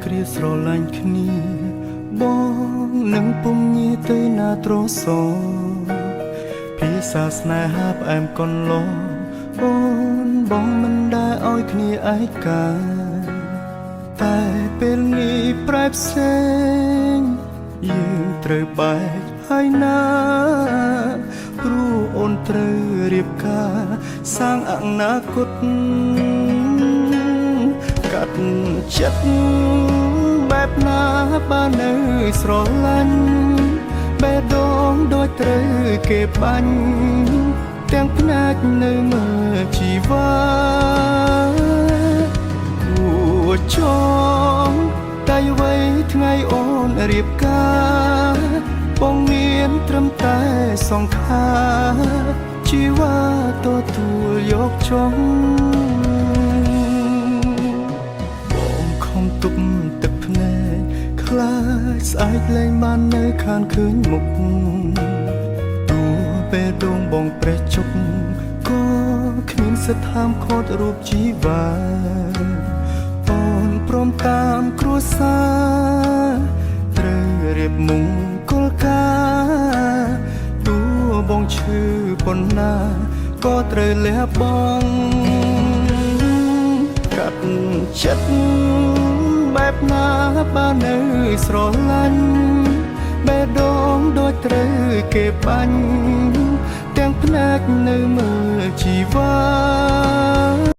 គ្រាស្រឡាញ់គ្នាបងនឹងពុំងាយទៅណាត្រសភាសាស្នេហាផ្អែមកន្លងអូនបងមិនដែលឲ្យគ្នាឯកាតែពេលនេះប្រែផ្សេងយើងត្រូវបែកហើយណាព្រោះអូនត្រូវរៀបការសាងអនាគតកាត់ចិត្តបែបណាបើនៅស្រឡាញ់បេះដូងដូចត្រូវគេបាញ់ទាំងភ្នែកនៅមើលជីវ៉ាគួចងតែអ្វីថ្ងៃអូនរៀបការបងមានត្រឹមតែសង្ខារជីវ៉ាទទួលយកចុងបងខំទុកទឹកភ្នែកខ្លាចស្អែកលែងបាននៅខានឃើញមុខទោះពេលដងបងប្រេះជុកក៏គ្មានសិទ្ធិហាមឃាត់រូបជីវ៉ាអូនព្រមតាមគ្រួសារត្រូវរៀបមង្គលការទោះបងឈឺប៉ុណ្ណាក៏ត្រូវលះបង់កាត់ចិត្តបែបណាបើនៅស្រឡាញ់បេះដូងដូចត្រូវគេបាញ់ទាំងភ្នែកនៅមើលជីវ៉ា